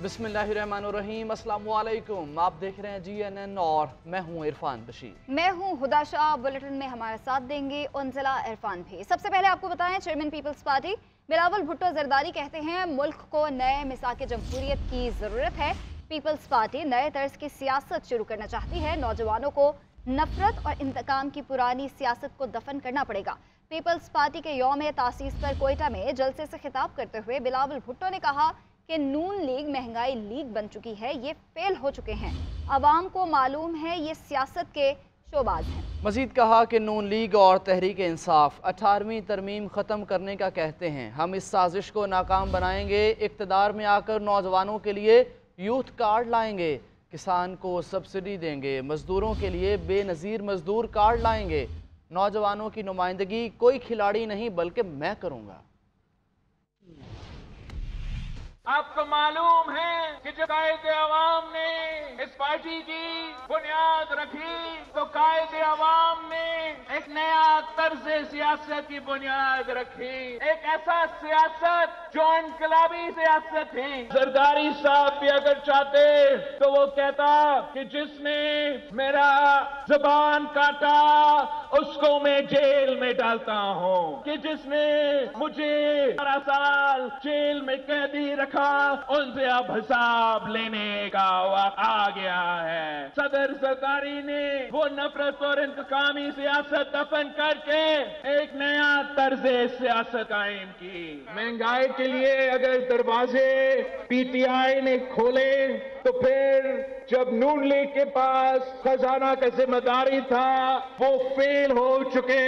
बिस्मिल्लाहिर्रहमानिर्रहीम, अस्सलाम वालेकुम। आप देख रहे हैं GNN और मैं हूं इरफान बशीर। मैं हूं हुदा शाह। बुलेटिन में हमारे साथ देंगे उनजिला इरफान भी। सबसे पहले आपको बताएं, chairman Peoples Party Bilawal Bhutto Zardari कहते हैं मुल्क को नए मिसाक जमहूरियत की ज़रूरत है। पीपल्स पार्टी नए तर्ज की सियासत शुरू करना चाहती है। नौजवानों को नफरत और इंतकाम की पुरानी सियासत को दफन करना पड़ेगा। पीपल्स पार्टी के यौम तासीस पर कोयटा में जलसे से खिताब करते हुए बिलावल भुट्टो ने कहा कि नून लीग महंगाई लीग बन चुकी है, ये फेल हो चुके हैं। अवाम को मालूम है ये सियासत के शोबाज हैं। मजीद कहा कि नून लीग और तहरीक इंसाफ 18वीं तरमीम ख़त्म करने का कहते हैं। हम इस साजिश को नाकाम बनाएंगे। इक़्तिदार में आकर नौजवानों के लिए यूथ कार्ड लाएंगे, किसान को सब्सिडी देंगे, मजदूरों के लिए बेनज़ीर मजदूर कार्ड लाएंगे। नौजवानों की नुमाइंदगी कोई खिलाड़ी नहीं बल्कि मैं करूँगा। आपको मालूम है कि जब कायदे अवाम ने इस पार्टी की बुनियाद रखी तो कायदे अवाम ने एक नया तर्ज सियासत की बुनियाद रखी, एक ऐसा सियासत जो इनकलाबी सियासत है। जरदारी साहब भी अगर चाहते तो वो कहता कि जिसने मेरा जुबान काटा उसको मैं जेल में डालता हूँ, कि जिसने मुझे 12 साल जेल में कैदी रखा उनसे अब हिसाब लेने का वक्त आ गया है। सदर जरदारी ने वो नफरत और इंतकामी सियासत दफन करके एक नया तर्ज सियासत कायम की। महंगाई के लिए अगर दरवाजे PTI ने खोले तो फिर जब नून लीग के पास खजाना का जिम्मेदारी था वो फेल हो चुके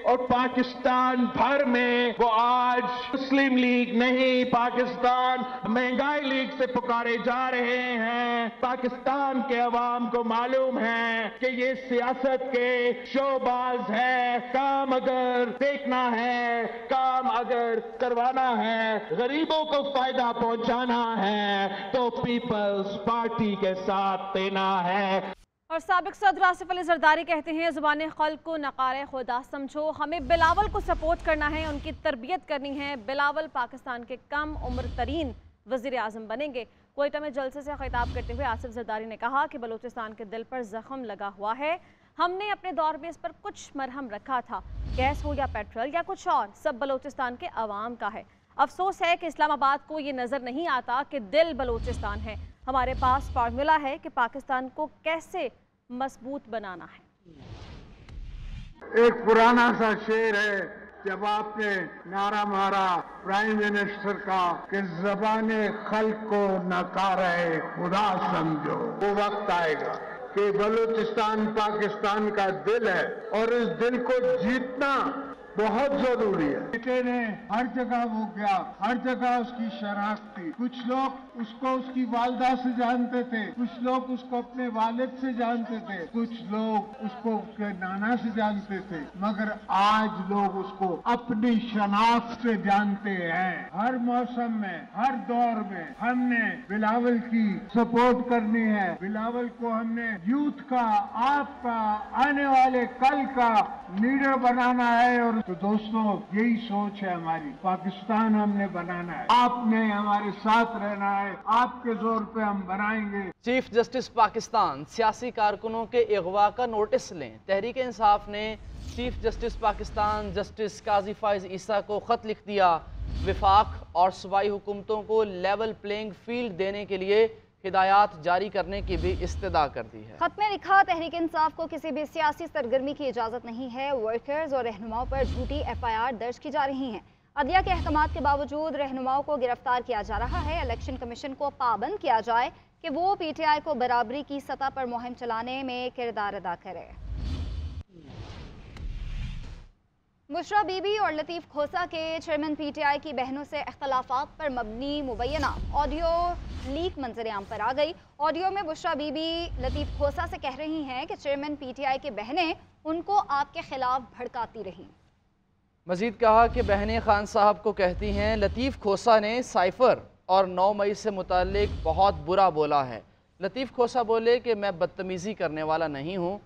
और पाकिस्तान भर में वो आज मुस्लिम लीग नहीं पाकिस्तान महंगाई लीग से पुकारे जा रहे हैं। पाकिस्तान के अवाम को मालूम है कि ये सियासत के शोबाज है। काम अगर देखना है, काम अगर करवाना है, गरीबों को फायदा पहुंचाना है तो पीपल्स पार्टी के साथ देना है। और साबिक सदर आसिफ अली जरदारी कहते हैं ज़ुबान खल्क़ को नकार खुदा समझो, हमें बिलावल को सपोर्ट करना है, उनकी तरबियत करनी है। बिलावल पाकिस्तान के कम उम्र तरीन वज़ीर आज़म बनेंगे। कोयटा में जलसे से खिताब करते हुए आसिफ जरदारी ने कहा कि बलूचिस्तान के दिल पर जख्म लगा हुआ है। हमने अपने दौर में इस पर कुछ मरहम रखा था, गैस हो या पेट्रोल या कुछ और, सब बलूचिस्तान के अवाम का है। अफसोस है कि इस्लामाबाद को ये नज़र नहीं आता कि दिल बलूचिस्तान है। हमारे पास फार्मूला है कि पाकिस्तान को कैसे मजबूत बनाना है। एक पुराना सा शेर है, जब आपने नारा मारा प्राइम मिनिस्टर का कि ज़बाने खल्क़ को नकारे खुदा समझो, वो वक्त आएगा कि बलूचिस्तान पाकिस्तान का दिल है और इस दिल को जीतना बहुत जरूरी है। बेटे ने हर जगह वो गया, हर जगह उसकी शराख्त थी। कुछ लोग उसको उसकी वालदा से जानते थे, कुछ लोग उसको अपने वालिद से जानते थे, कुछ लोग उसको उसके नाना से जानते थे, मगर आज लोग उसको अपनी शनाख्त से जानते हैं। हर मौसम में, हर दौर में हमने बिलावल की सपोर्ट करनी है। बिलावल को हमने यूथ का, आपका, आने वाले कल का लीडर बनाना है। और तो दोस्तों, यही सोच है हमारी। पाकिस्तान हमने बनाना है, आपने हमारे साथ रहना है, आपके जोर पे हम बनाएंगे। चीफ जस्टिस पाकिस्तान सियासी कारकुनों के अगवा का नोटिस लें। तहरीक इंसाफ ने चीफ जस्टिस पाकिस्तान जस्टिस काजी फाइज ईसा को खत लिख दिया। विफाक और सूबाई हुकूमतों को लेवल प्लेइंग फील्ड देने के लिए हिदायत जारी करने की भी इस्तदा कर दी है। खत में लिखा, तहरीक इंसाफ को किसी भी सियासी सरगर्मी की इजाज़त नहीं है। वर्कर्स और रहनुमाओं पर झूठी FIR दर्ज की जा रही हैं। अदलिया के अहकामात के बावजूद रहनुमाओं को गिरफ्तार किया जा रहा है। इलेक्शन कमीशन को पाबंद किया जाए कि वो PTI को बराबरी की सतह पर मुहिम चलाने में किरदार अदा करे। मुशरा बीबी और लतीफ़ खोसा के चेयरमैन PTI की बहनों से इख्तलाफात पर मबनी मुबैना ऑडियो लीक मंजर-ए-आम पर आ गई। ऑडियो में मुशरा बीबी लतीफ़ खोसा से कह रही हैं कि चेयरमैन PTI की बहनें उनको आपके खिलाफ भड़काती रहीं। मजीद कहा कि बहनें खान साहब को कहती हैं लतीफ़ खोसा ने साइफर और 9 मई से मुताल्लिक बहुत बुरा बोला है। लतीफ़ खोसा बोले कि मैं बदतमीज़ी करने वाला नहीं हूँ,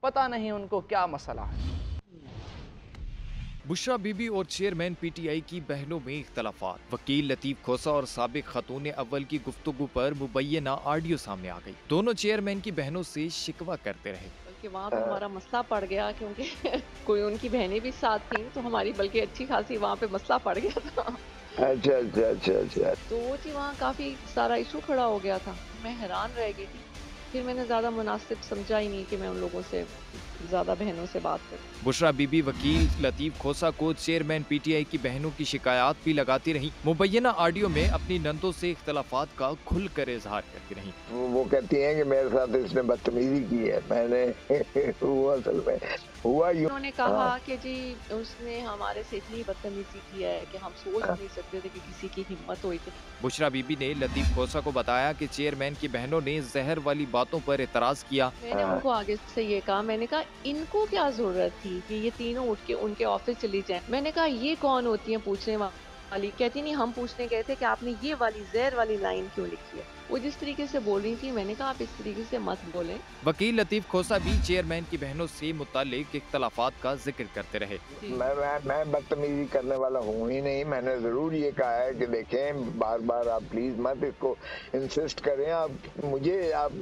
पता नहीं उनको क्या मसला है। बुशरा बीबी और चेयरमैन पीटीआई की बहनों में इख्तलाफात। वकील लतीफ खोसा और साबिक खातून अव्वल की गुफ्तगू पर मुबैना ऑडियो सामने आ गई। दोनों चेयरमैन की बहनों से शिकवा करते रहे। बल्कि वहाँ पे हमारा मसला पड़ गया क्योंकि कोई उनकी बहनें भी साथ थीं, तो हमारी बल्कि अच्छी खासी वहाँ पे मसला पड़ गया था। अच्छा। तो वो जी वहाँ काफी सारा इशू खड़ा हो गया था। मैं हैरान रह गई थी, फिर मैंने ज्यादा मुनासिब समझा ही नहीं कि मैं उन लोगों से ज्यादा बहनों से बात करूं। बुशरा बीबी वकील लतीफ खोसा को चेयरमैन पीटीआई की बहनों की शिकायत भी लगाती रही। मुबैना ऑडियो में अपनी नंदों से इख्तलाफात का खुलकर इजहार करती रही। वो कहती हैं कि मेरे साथ इसने बदतमीजी की है, मैंने वो असल में हुआ यूं। उन्होंने कहा कि जी उसने हमारे से इतनी बदतमीजी की है कि हम सोच नहीं सकते थे कि किसी की हिम्मत हो इतनी। बुशरा बीबी ने लतीफ खोसा को बताया कि चेयरमैन की बहनों ने जहर वाली बातों पर एतराज किया। मैंने उनको आगे से ये कहा, मैंने कहा इनको क्या जरूरत थी कि ये तीनों उठ के उनके ऑफिस चली जाएं। मैंने कहा ये कौन होती है पूछने वाली? कहती नहीं, हम पूछने गए थे कि आपने ये वाली जहर वाली लाइन क्यों लिखी है। वो जिस तरीके से बोल रही थी, मैंने कहा आप इस तरीके से मत बोलें। वकील लतीफ खोसा भी चेयरमैन की बहनों से मुतालिक इख्तलाफात का जिक्र करते रहे। मैं बदतमीजी करने वाला हूँ ही नहीं। मैंने जरूर ये कहा है कि देखें, बार बार आप प्लीज मत इसको इंसिस्ट करें, आप मुझे आप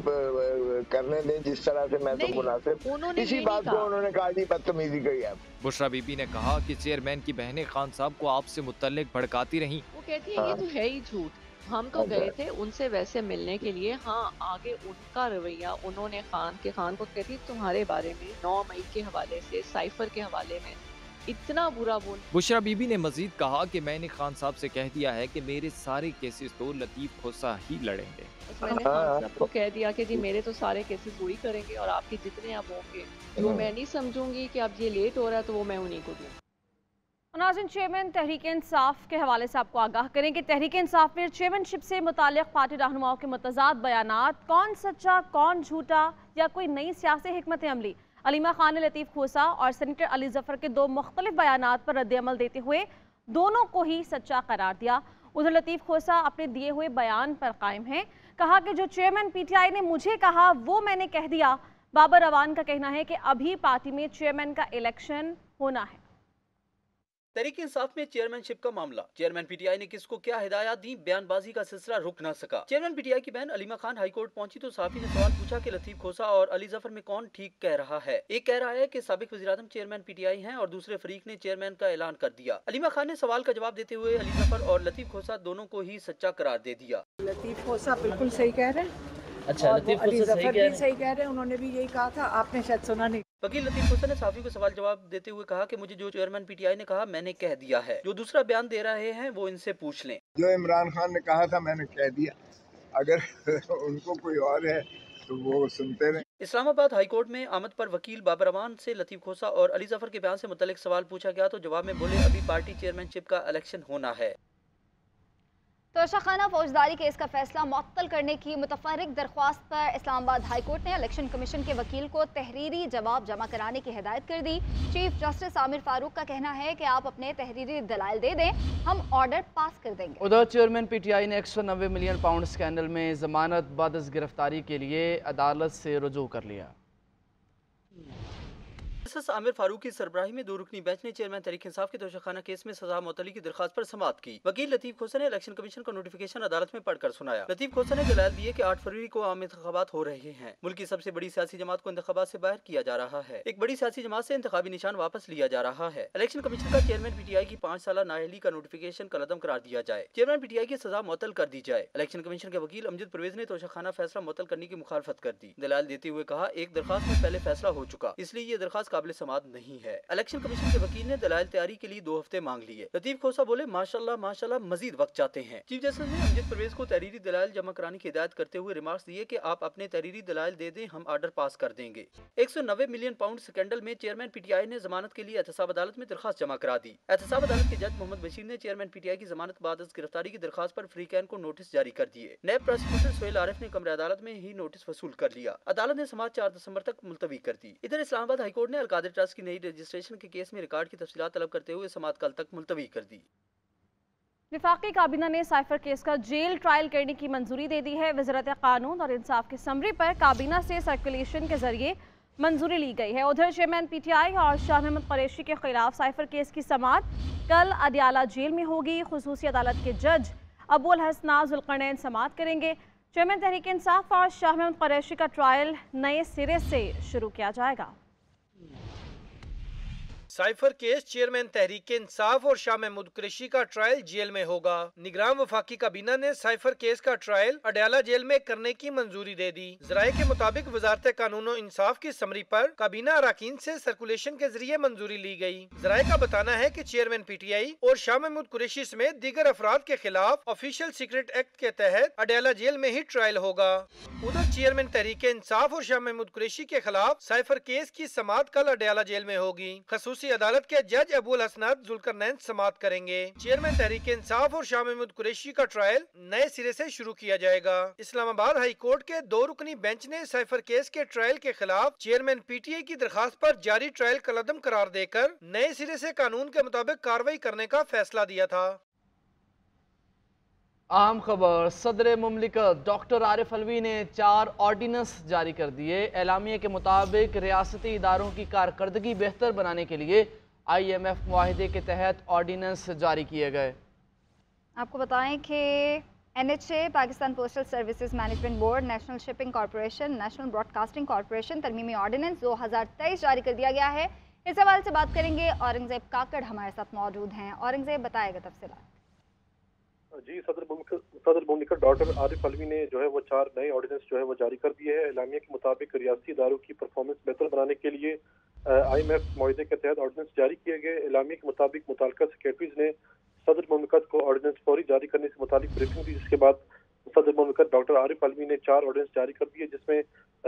करने दें जिस तरह से मैं तो मुनासिब। इसी बात को उन्होंने कहा जी बदतमीजी करी आप। बुशरा बीबी ने कहा कि चेयरमैन की बहनें खान साहब को आपसे मुतल्लिक भड़काती रहीं। वो कहती है ये तो है ही झूठ। हम तो गए थे उनसे वैसे मिलने के लिए। हाँ, आगे उनका रवैया, उन्होंने खान को कहती तुम्हारे बारे में 9 मई के हवाले से, साइफर के हवाले में इतना बुरा बोल। बुशरा बीबी ने मजीद कहा कि मैंने खान साहब से कह दिया है कि मेरे सारे केसेस तो लतीफ खोसा ही लड़ेंगे। मैंने खान साहब को कह दिया कि जी मेरे तो सारे केसेस वही करेंगे और आपके जितने अब होंगे जो मैं नहीं समझूंगी कि अब ये लेट हो रहा है तो वो मैं उन्हीं को दूँ। नाज़रीन, चेयरमैन तहरीक इंसाफ के हवाले से आपको आगाह करें कि तहरीक इंसाफ में चेयरमैनशिप से मुताल्लिक़ पार्टी रहनुमाओं के मुतज़ाद बयानात, कौन सच्चा कौन झूठा या कोई नई सियासी हिकमत अमली। अलीमा खान ने लतीफ खोसा और सेनेटर अली ज़फ़र के 2 मुख्तलिफ बयानात पर रद्द-ए-अमल देते हुए दोनों को ही सच्चा करार दिया। उधर लतीफ खोसा अपने दिए हुए बयान पर कायम हैं। कहा कि जो चेयरमैन पीटीआई ने मुझे कहा वो मैंने कह दिया। बाबर अवान का कहना है कि अभी पार्टी में चेयरमैन का इलेक्शन होना है। तहरीक इंसाफ में चेयरमैनशिप का मामला, चेयरमैन पीटीआई ने किसको क्या हिदायत दी, बयानबाजी का सिलसिला रुक न सका। चेयरमैन पीटीआई की बहन अलीमा खान हाईकोर्ट पहुंची तो सहाफी ने सवाल पूछा कि लतीफ खोसा और अली जफर में कौन ठीक कह रहा है। एक कह रहा है कि साबिक वज़ीर-ए-आज़म चेयरमैन पीटीआई हैं और दूसरे फरीक ने चेयरमैन का ऐलान कर दिया। अलीमा खान ने सवाल का जवाब देते हुए अली जफर और लतीफ खोसा दोनों को ही सच्चा करार दे दिया। लतीफ खोसा बिल्कुल सही कह रहे हैं। अच्छा, लतीफ खोसा सही कह रहे हैं, उन्होंने भी यही कहा था, आपने शायद सुना नहीं। वकील लतीफ खोसा ने साफी को सवाल जवाब देते हुए कहा कि मुझे जो चेयरमैन पीटीआई ने कहा मैंने कह दिया है। जो दूसरा बयान दे रहे हैं वो इनसे पूछ लें। जो इमरान खान ने कहा था मैंने कह दिया, अगर उनको कोई और है तो वो सुनते रहे। इस्लामाबाद हाईकोर्ट में आमद पर वकील बाबर अवान से लतीफ खोसा और अली जफर के बयान से मुतल्लिक सवाल पूछा गया तो जवाब में बोले अभी पार्टी चेयरमैनशिप का इलेक्शन होना है। तोशाखाना फौजदारी केस का फैसला मुअत्तल करने की मुतफर्रिक दरख्वास्त पर इस्लामाबाद हाईकोर्ट ने इलेक्शन कमीशन के वकील को तहरीरी जवाब जमा कराने की हिदायत कर दी। चीफ जस्टिस आमिर फारूक का कहना है कि आप अपने तहरीरी दलाइल दे दें, हम ऑर्डर पास कर देंगे। उधर चेयरमैन पीटीआई ने 190 मिलियन पाउंड स्कैंडल में जमानत बाद गिरफ्तारी के लिए अदालत से रुजू कर लिया। जस्टिस आमिर फारूक की सरबराही में 2 रुकनी बेंच ने चेयरमैन तहरीक इंसाफ के तोशाखाना केस में सजा मुअत्तली की दरखास्त पर समाअत की। वकील लतीफ खोसा ने इलेक्शन कमीशन का नोटिफिकेशन अदालत में पढ़कर सुनाया। लतीफ खोसा ने दलाइल दिए कि 8 फरवरी को आम इंतखाबात हो रहे हैं। मुल्क की सबसे बड़ी सियासी जमात को इंतखाबात से बाहर किया जा रहा है। एक बड़ी सियासी जमात से इंतखाबी निशान वापस लिया जा रहा है। इलेक्शन कमीशन का चेयरमैन पीटीआई की 5 साल नाअहली का नोटिफिकेशन कलअदम करार दिया जाए। चेयरमैन पीटीआई की सजा मुअत्तल कर दी जाए। इलेक्शन कमीशन के वकील अमजद परवेज ने तोशाखाना फैसला मुअत्तल करने की मुखालफत कर दी। दलाइल देते हुए कहा एक दरखास्त में पहले फैसला हो चुका, इसलिए ये दरखास्त काबिल समाअत नहीं है। इलेक्शन कमीशन के वकील ने दलाइल तैयारी के लिए 2 हफ्ते मांग लिए। लतीफ खोसा बोले माशाल्लाह माशाल्लाह मजीद वक्त चाहते हैं। चीफ जस्टिस ने अमजद परवेज को तहरीरी दलाइल जमा कराने की हिदायत करते हुए रिमार्क्स दिए कि आप अपने तहरीरी दलाइल दे दें, हम ऑर्डर पास कर देंगे। 190 मिलियन पाउंड स्कैंडल में चेयरमैन पीटीआई ने जमानत के लिए एहतसाब अदालत में दरखास्त जमा करा दी। एहतसाब अदालत के जज मोहम्मद बशीर ने चेयरमैन पीटीआई की जमानत बाद गिरफ्तारी की दरखास्त पर फ्रीकैन को नोटिस जारी कर दिए। नायब प्रोसिक्यूटर सोहेल आरिफ ने कमरे अदालत में ही नोटिस वसूल कर लिया। अदालत ने समाअत 4 दिसंबर तक मुलतवी कर दी। इधर इस्लामाबाद हाईकोर्ट ने अलकादिर ट्रस्ट की नई रजिस्ट्रेशन के केस में रिकॉर्ड की तफसीलात तलब करते हुए समाअत कल तक मुलतवी कर दी। वफाकी काबीना ने साइफर केस का जेल ट्रायल करने की मंजूरी दे दी है। वज़ारत कानून और इंसाफ की समरी पर काबीना से सर्कुलेशन के जरिए मंजूरी ली गई है। उधर चेयरमैन PTI और शाह महमूद कुरैशी के खिलाफ साइफर केस की समाअत कल अडियाला जेल में होगी। खुसूसी अदालत के जज अबुल हसन जुल्करनैन समाअत करेंगे। चेयरमैन तहरीक इंसाफ और शाह महमूद कुरैशी का ट्रायल नए सिरे से शुरू किया जाएगा। Cipher case chairman Tehreek Insaf और शाह महमूद कुरैशी का ट्रायल जेल में होगा। निगरान वफाकी काबीना ने साइफर केस का ट्रायल अडियाला जेल में करने की मंजूरी दे दी। जराये के मुताबिक वजारत कानून और इंसाफ की समरी पर काबीना अराकीन से सर्कुलेशन के जरिए मंजूरी ली गई। जराये का बताना है कि चेयरमैन PTI और शाह महमूद कुरैशी समेत दीगर अफराद के खिलाफ ऑफिशियल सीक्रेट एक्ट के तहत अडियाला जेल में ही ट्रायल होगा। उधर चेयरमैन तहरीक इंसाफ और शाह महमूद कुरैशी के खिलाफ साइफर केस की समाअत कल अडियाला जेल में होगी। खसूसी अदालत के जज अबुल हसन जुल्करनैन समाअत करेंगे। चेयरमैन तहरीक इंसाफ और शाह महमूद कुरैशी का ट्रायल नए सिरे से शुरू किया जाएगा। इस्लामाबाद हाई कोर्ट के 2 रुकनी बेंच ने साइफर केस के ट्रायल के खिलाफ चेयरमैन PTI की दरखास्त पर जारी ट्रायल कलअदम करार देकर नए सिरे से कानून के मुताबिक कार्रवाई करने का फैसला दिया था। अहम खबर, सदर मुमलिकत डॉक्टर आरिफ अलवी ने 4 ऑर्डिनेंस जारी कर दिए। एलामिया के मुताबिक रियासती इदारों की कारकर्दगी बेहतर बनाने के लिए IMF मुआहिदे के तहत ऑर्डिनेंस जारी किए गए। आपको बताएं कि NHA, Pakistan postal services management board, national shipping corporation, national broadcasting corporation तरमीमी ऑर्डिनेंस 2023 जारी कर दिया गया है। इस हवाले से बात करेंगे, औरंगजेब काकड़ हमारे साथ मौजूद हैं। औरंगजेब, बताएगा तफसीलात। जी, सदर मुमलिकत डॉक्टर आरिफ अलवी ने जो है वो 4 नए ऑर्डिनेंस जो है वो जारी कर दिए हैं। एलामिया के मुताबिक रियासती इदारों की परफॉर्मेंस बेहतर बनाने के लिए IMF मुआहिदे के तहत ऑर्डिनेंस जारी किए गए। एलामिया के मुताबिक मुताल्लिका सेक्रेटरीज ने सदर मुमलिकत को ऑर्डिनेंस फौरी जारी करने से मुतालिक ब्रीफिंग दी, जिसके बाद सदर मुमलिकत डॉक्टर आरिफ अलवी ने 4 ऑर्डिनेंस जारी कर दिए, जिसमें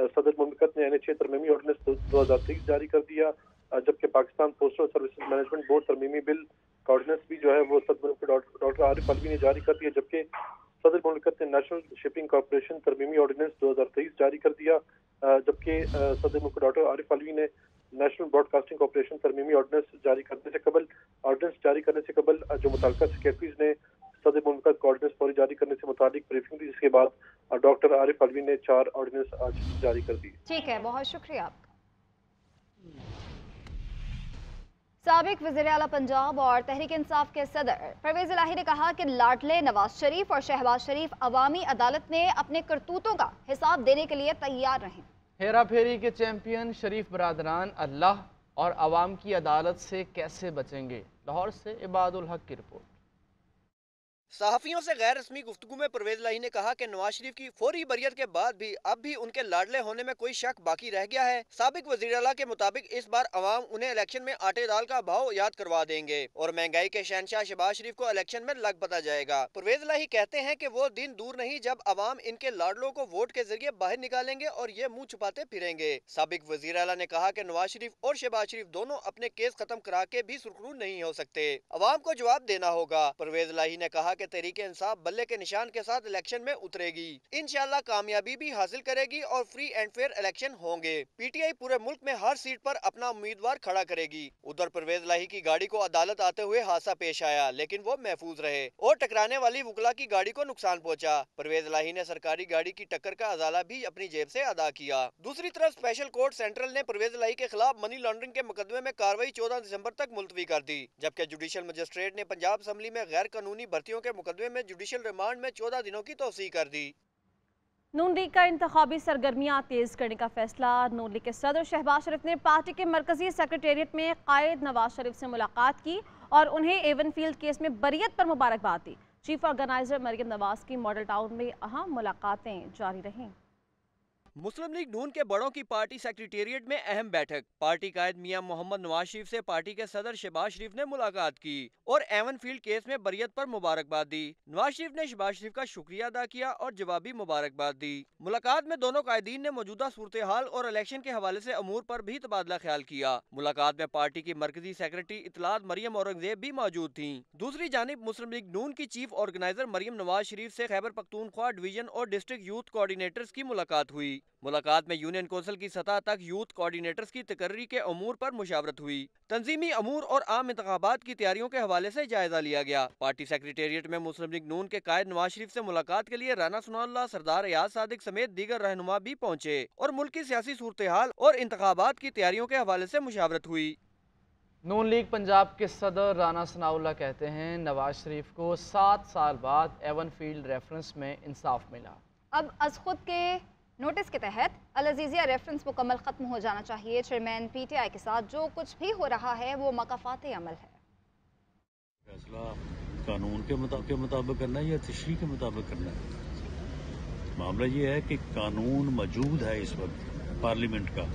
सदर मुमलिकत ने NHA तरमीमी ऑर्डिनेंस 2023 जारी कर दिया, जबकि Pakistan postal services management board तरमीमी बिल का ऑर्डिनेंस भी जो है वो सदर मुमलिकत डॉक्टर आरिफ अलवी ने जारी कर दिया, जबकि सदर मुमलिकत ने नेशनल शिपिंग कॉरपोरेशन तरमीमी ऑर्डिनेंस 2023 जारी कर दिया, जबकि सदर मुमलिकत डॉक्टर आरिफ अलवी ने नेशनल ब्रॉडकास्टिंग कॉरपोरेशन तरमीमी ऑर्डिनेंस जारी करने से कबल जो मुताल्लिका सेक्रेटरीज ने सदर मुमलिकत को ऑर्डिनेंस फौरी जारी करने से मुतालिक ब्रीफिंग दी, जिसके बाद डॉक्टर आरिफ अलवी ने 4 ऑर्डिनेंस आज जारी कर दी। ठीक है, बहुत शुक्रिया आपका। साबिक वज़ीर आला पंजाब और तहरीक इंसाफ के सदर परवेज इलाही ने कहा कि लाडले नवाज शरीफ और शहबाज शरीफ अवामी अदालत में अपने करतूतों का हिसाब देने के लिए तैयार रहें। हेरा फेरी के चैंपियन शरीफ बरादरान अल्लाह और अवाम की अदालत से कैसे बचेंगे? लाहौर से इबादुल हक की रिपोर्ट। सहाफियों से गैर रस्मी गुफ्तगू में परवेज इलाही ने कहा कि नवाज शरीफ की फौरी बरियत के बाद भी अब भी उनके लाडले होने में कोई शक बाकी रह गया है। साबिक वज़ीर आला के मुताबिक इस बार अवाम उन्हें इलेक्शन में आटे दाल का भाव याद करवा देंगे और महंगाई के शहनशाह शहबाज शरीफ को इलेक्शन में लग पता जाएगा। परवेज इलाही कहते हैं कि वो दिन दूर नहीं जब अवाम इनके लाडलों को वोट के जरिए बाहर निकालेंगे और ये मुंह छुपाते फिरेंगे। साबिक वज़ीर आला ने कहा कि नवाज शरीफ और शहबाज शरीफ दोनों अपने केस खत्म करा के भी सुरखरू नहीं हो सकते, अवाम को जवाब देना होगा। परवेज इलाही ने कहा कि तहरीक इंसाफ बल्ले के निशान के साथ इलेक्शन में उतरेगी, इंशाल्लाह कामयाबी भी हासिल करेगी और फ्री एंड फेयर इलेक्शन होंगे। PTI पूरे मुल्क में हर सीट पर अपना उम्मीदवार खड़ा करेगी। उधर परवेज इलाही की गाड़ी को अदालत आते हुए हादसा पेश आया, लेकिन वो महफूज रहे और टकराने वाली वकला की गाड़ी को नुकसान पहुंचा। परवेज इलाही ने सरकारी गाड़ी की टक्कर का अजाला भी अपनी जेब से अदा किया। दूसरी तरफ स्पेशल कोर्ट सेंट्रल ने परवेज इलाही के खिलाफ मनी लॉन्ड्रिंग के मुकदमे में कार्रवाई 14 दिसंबर तक मुलतवी कर दी, जबकि जुडिशल मजिस्ट्रेट ने पंजाब असम्बली में गैर कानूनी भर्तियों के मुकदमे में जुडिशल रिमांड में 14 दिनों की तौसीह कर दी। नून लीग का इंतखाबी सरगर्मियां तेज करने का फैसला। नून लीग के सदर शहबाज शरीफ ने पार्टी के मरकजी सेक्रेटेरिएट में कायद नवाज शरीफ से मुलाकात की और उन्हें एवनफील्ड केस में बरियत पर मुबारकबाद दी। चीफ ऑर्गेनाइजर मरियम नवाज की मॉडल टाउन में अहम मुलाकातें जारी रहीं। मुस्लिम लीग नून के बड़ों की पार्टी सेक्रेटेरिएट में अहम बैठक। पार्टी कायद मियां मोहम्मद नवाज शरीफ से पार्टी के सदर शहबाज शरीफ ने मुलाकात की और एवनफील्ड केस में बरियत पर मुबारकबाद दी। नवाज शरीफ ने शहबाज शरीफ का शुक्रिया अदा किया और जवाबी मुबारकबाद दी। मुलाकात में दोनों कायदीन ने मौजूदा सूरत हाल और इलेक्शन के हवाले से अमूर पर भी तबादला ख्याल किया। मुलाकात में पार्टी की मरकजी सेक्रेटरी इतलात मरियम औरंगजेब भी मौजूद थी। दूसरी जानिब मुस्लिम लीग नून की चीफ ऑर्गेनाइजर मरियम नवाज शरीफ से खैबर पख्तूनख्वा डिवीजन और डिस्ट्रिक्ट यूथ कोऑर्डिनेटर्स की मुलाकात हुई। मुलाकात में यूनियन कौंसिल की सतह तक यूथ कोऑर्डिनेटर्स की तकर्री के अमूर पर मुशावरत हुई। तंजीमी अमूर और आम इंतखाबात की तैयारियों के हवाले से जायजा लिया गया। पार्टी सेक्रेटेरिएट में मुस्लिम लीग नून के कायद नवाज शरीफ से मुलाकात के लिए राना सनाउल्लाह, सरदार एयाज सादिक समेत दीगर रहनुमा भी पहुंचे और मुल्क की सियासी सूरत हाल और इंतखाबात की तैयारियों के हवाले से मुशावरत हुई। नून लीग पंजाब के सदर राना सनाउल्लाह कहते हैं नवाज शरीफ को 7 साल बाद एवन फील्ड रेफरेंस में इंसाफ मिला। अब अज खुद के नोटिस के तहत अल अजीज़िया रेफरेंस मुकम्मल ख़त्म हो जाना चाहिए। चेयरमैन PTI के साथ जो कुछ भी हो रहा है वो मकाफात अमल है। फैसला कानून के मुताबिक करना है या तशरीह के मुताबिक करना है। मामला ये है कि कानून मौजूद है इस वक्त पार्लियामेंट का,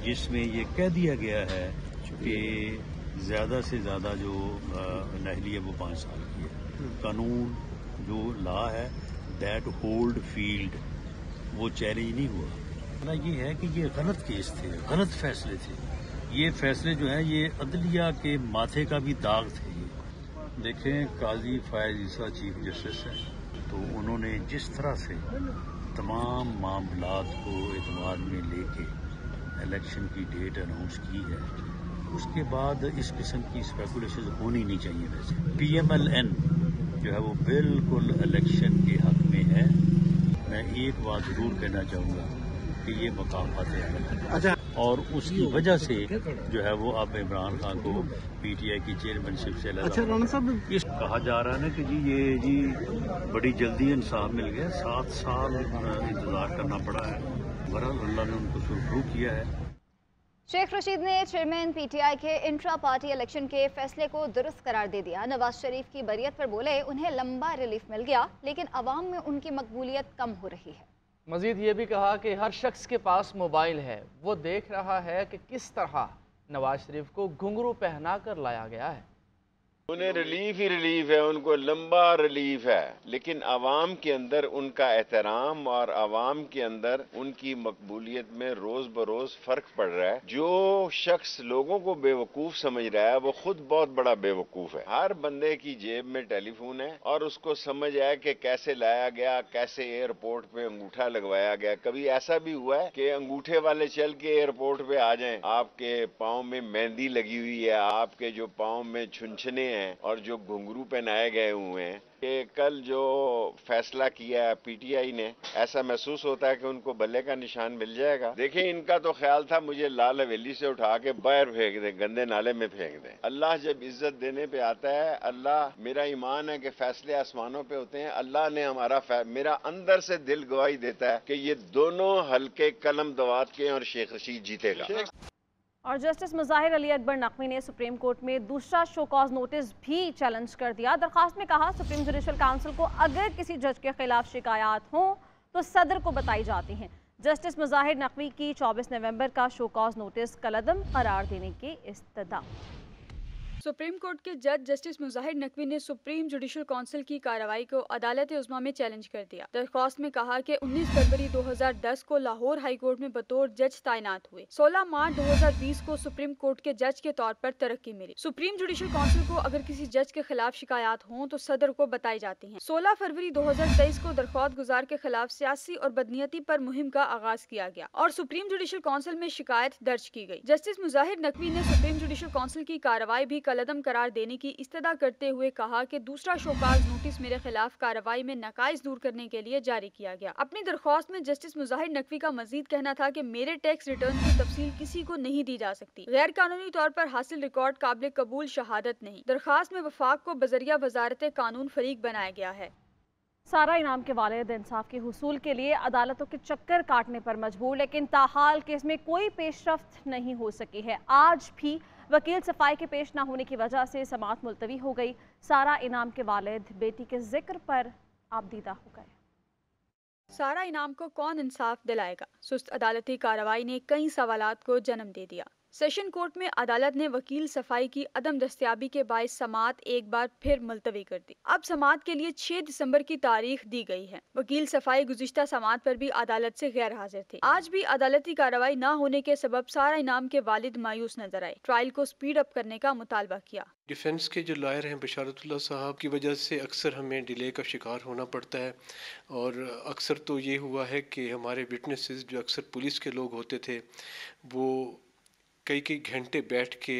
जिसमें ये कह दिया गया है कि ज़्यादा से ज़्यादा जो नहली है वो 5 साल की है। कानून जो लॉ है दैट होल्ड फील्ड वो चैलेंज नहीं हुआ। ना ये है कि ये गलत केस थे, गलत फैसले थे। ये फैसले जो हैं ये अदलिया के माथे का भी दाग थे। देखें, काजी फैज ईसा चीफ जस्टिस है, तो उन्होंने जिस तरह से तमाम मामलात को एतमाद में लेके इलेक्शन की डेट अनाउंस की है, उसके बाद इस किस्म की स्पेकुलेशन होनी नहीं चाहिए। वैसे PMLN जो है वो बिल्कुल इलेक्शन के हक में है। मैं एक बात जरूर कहना चाहूँगा कि ये मकाफात अमल है और उसकी वजह से जो है वो अब इमरान खान को PTI की चेयरमैनशिप से कहा जा रहा है ना कि जी बड़ी जल्दी इंसाफ मिल गया। 7 साल इंतजार करना पड़ा है। बहरहाल अल्लाह ने उनको सुरखरू किया है। शेख रशीद ने चेयरमैन PTI के इंट्रा पार्टी इलेक्शन के फैसले को दुरुस्त करार दे दिया। नवाज शरीफ की बरियत पर बोले उन्हें लंबा रिलीफ मिल गया, लेकिन अवाम में उनकी मकबूलियत कम हो रही है। मजीद ये भी कहा कि हर शख्स के पास मोबाइल है, वो देख रहा है कि किस तरह नवाज शरीफ को घुंघरू पहना कर लाया गया है। उन्हें रिलीफ ही रिलीफ है, उनको लंबा रिलीफ है, लेकिन आवाम के अंदर उनका एहतराम और आवाम के अंदर उनकी मकबूलियत में रोज बरोज फर्क पड़ रहा है। जो शख्स लोगों को बेवकूफ समझ रहा है वो खुद बहुत बड़ा बेवकूफ है। हर बंदे की जेब में टेलीफोन है और उसको समझ आया कि कैसे लाया गया, कैसे एयरपोर्ट पे अंगूठा लगवाया गया। कभी ऐसा भी हुआ है कि अंगूठे वाले चल के एयरपोर्ट पे आ जाएं, आपके पाँव में मेहंदी लगी हुई है, आपके जो पाँव में छुनछने और जो घुंघरू पहनाए गए हुए हैं। कि कल जो फैसला किया है PTI ने, ऐसा महसूस होता है कि उनको बल्ले का निशान मिल जाएगा। देखिए, इनका तो ख्याल था मुझे लाल हवेली से उठा के बाहर फेंक दें, गंदे नाले में फेंक दें। अल्लाह जब इज्जत देने पे आता है, अल्लाह, मेरा ईमान है कि फैसले आसमानों पे होते हैं। अल्लाह ने मेरा अंदर से दिल गवाही देता है कि ये दोनों हल्के कलम दवात के और शेख रशीद जीतेगा। और जस्टिस मुजाहिर अली अकबर नकवी ने सुप्रीम कोर्ट में दूसरा शो कॉज नोटिस भी चैलेंज कर दिया। दरखास्त में कहा सुप्रीम जुडिशल काउंसिल को अगर किसी जज के खिलाफ शिकायत हो तो सदर को बताई जाती हैं। जस्टिस मुजाहिर नकवी की 24 नवंबर का शो कॉज नोटिस कलअदम करार देने की इस्तदा। सुप्रीम कोर्ट के जज जस्टिस मुजाहिर नकवी ने सुप्रीम जुडिशल काउंसिल की कार्रवाई को अदालत उज़्मा में चैलेंज कर दिया। दरख्वास्त में कहा कि 19 फरवरी 2010 को लाहौर हाई कोर्ट में बतौर जज तैनात हुए। 16 मार्च 2020 को सुप्रीम कोर्ट के जज के तौर पर तरक्की मिली। सुप्रीम जुडिशल काउंसिल को अगर किसी जज के खिलाफ शिकायत हों तो सदर को बताई जाती हैं। 16 फरवरी 2023 को दरख्वास्त गुजार के खिलाफ सियासी और बदनीयती पर मुहिम का आगाज किया गया और सुप्रीम जुडिशल काउंसिल में शिकायत दर्ज की गई। जस्टिस मुजाहिर नकवी ने सुप्रीम जुडिशल काउंसिल की कार्रवाई भी कलअदम करार देने की इस्तदा करते हुए कहा कि दूसरा शोकाज नोटिस मेरे खिलाफ कार्रवाई में नकाइज दूर करने के लिए जारी किया गया। अपनी दरख्वास्त में जस्टिस मुजाहिर नकवी का मजीद कहना था कि मेरे टैक्स रिटर्न की तफसील किसी को नहीं दी जा सकती। गैर कानूनी तौर पर हासिल रिकॉर्ड काबिल कबूल शहादत नहीं। दरख्वास्त में वफाक को बजरिया वजारत कानून फरीक बनाया गया है। सारा इनाम के वालिद इंसाफ के हुसूल के लिए अदालतों के चक्कर काटने पर मजबूर, लेकिन ताहाल केस में कोई पेशरफ्त नहीं हो सकी है। आज भी वकील सफाई के पेश न होने की वजह से समाअत मुलतवी हो गई। सारा इनाम के वालिद बेटी के जिक्र पर आबदीदा हो गए। सारा इनाम को कौन इंसाफ दिलाएगा? सुस्त अदालती कार्रवाई ने कई सवालात को जन्म दे दिया। सेशन कोर्ट में अदालत ने वकील सफाई की अदम दस्तयाबी के बायस समाअत एक बार फिर मुलतवी कर दी। अब समाअत के लिए 6 दिसंबर की तारीख दी गई है। वकील सफाई गुज़िश्ता समाअत पर भी अदालत से गैर हाजिर थे। आज भी अदालती कार्रवाई न होने के सबब सारा इनाम के वालिद मायूस नजर आए। ट्रायल को स्पीड अप करने का मुतालबा किया। डिफेंस के जो लॉयर हैं बशारतुल्लाह साहब की वजह से अक्सर हमें डिले का शिकार होना पड़ता है, और अक्सर तो ये हुआ है कि हमारे विटनेसेस जो अक्सर पुलिस के लोग होते थे वो कई घंटे बैठ के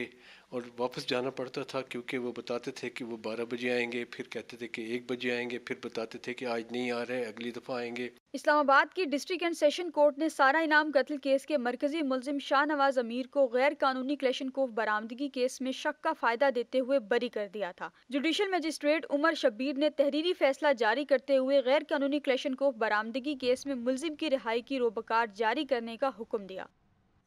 और वापस जाना पड़ता था, क्योंकि वो बताते थे कि वो 12 बजे आएंगे, फिर कहते थे कि 1 बजे आएंगे, फिर बताते थे कि आज नहीं आ रहे, अगली दफ़ा आएंगे। इस्लामाबाद की डिस्ट्रिक्ट एंड सेशन कोर्ट ने सारा इनाम कत्ल केस के मरकजी मुलजिम शाहनवाज अमीर को गैर कानूनी क्लेशनकोफ बरामदगी केस में शक का फायदा देते हुए बरी कर दिया था। जुडिशल मजिस्ट्रेट उमर शब्बीर ने तहरीरी फैसला जारी करते हुए गैर कानूनी क्लेशनकोफ बरामदगी केस में मुलजिम की रिहाई की रोबकार जारी करने का हुक्म दिया।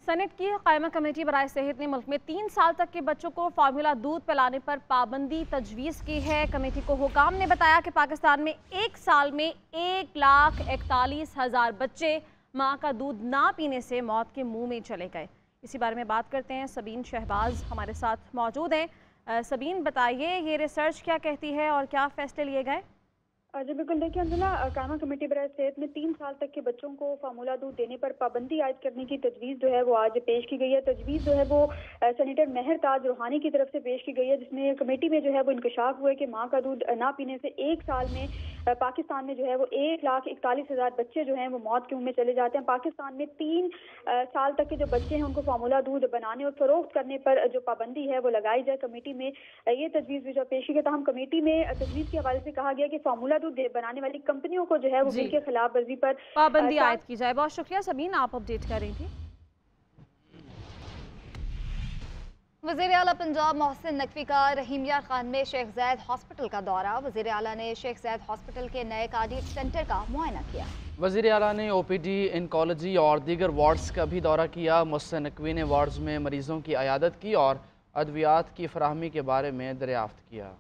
सेनेट की कायमा कमेटी बराए सेहत ने मुल्क में 3 साल तक के बच्चों को फार्मूला दूध पिलाने पर पाबंदी तजवीज़ की है। कमेटी को हुकाम ने बताया कि पाकिस्तान में एक साल में 1,41,000 बच्चे माँ का दूध ना पीने से मौत के मुंह में चले गए। इसी बारे में बात करते हैं, सबीन शहबाज हमारे साथ मौजूद हैं। सबीन, बताइए ये रिसर्च क्या कहती है और क्या फैसले लिए गए? जी बिल्कुल, देखिए अंजुला, कायमा कमेटी बराए सेहत में 3 साल तक के बच्चों को फार्मूला दूध देने पर पाबंदी आयद करने की तजवीज़ जो है वो आज पेश की गई है। तजवीज़ जो है वो सेनेटर महर ताज रूहानी की तरफ से पेश की गई है, जिसमें कमेटी में जो है वो इंकशाफ हुआ है कि माँ का दूध ना पीने से एक साल में पाकिस्तान में जो है वो 1,41,000 बच्चे जो हैं वो मौत के मुंह में चले जाते हैं। पाकिस्तान में 3 साल तक के जो बच्चे हैं उनको फार्मूला दूध बनाने और फरोख्त करने पर जो पाबंदी है वो लगाई जाए। कमेटी में ये तजवीज़ भी जो पेश की गई, तमाम कमेटी में तजवीज़ के हवाले से कहा गया कि फार्मूला दूध बनाने वाली कंपनियों को जो है वो बिल के खिलाफ वर्जी पर पाबंदी आयद की जाए। बहुत शुक्रिया सबीन, आप अपडेट कर रही थी। वज़ीर आला पंजाब मोहसिन नकवी का रहीम यार खान में शेख ज़ैद हॉस्पिटल का दौरा। वज़ीर आला ने शेख ज़ैद हॉस्पिटल के नए कार्डियक सेंटर का मुआयना किया। वज़ीर आला ने OPD, इनकोलॉजी और दीगर वार्ड्स का भी दौरा किया। मोहसिन नकवी ने वार्ड्स में मरीजों की अयादत की और अद्वियात की फराहमी के बारे में दरियाफ्त किया।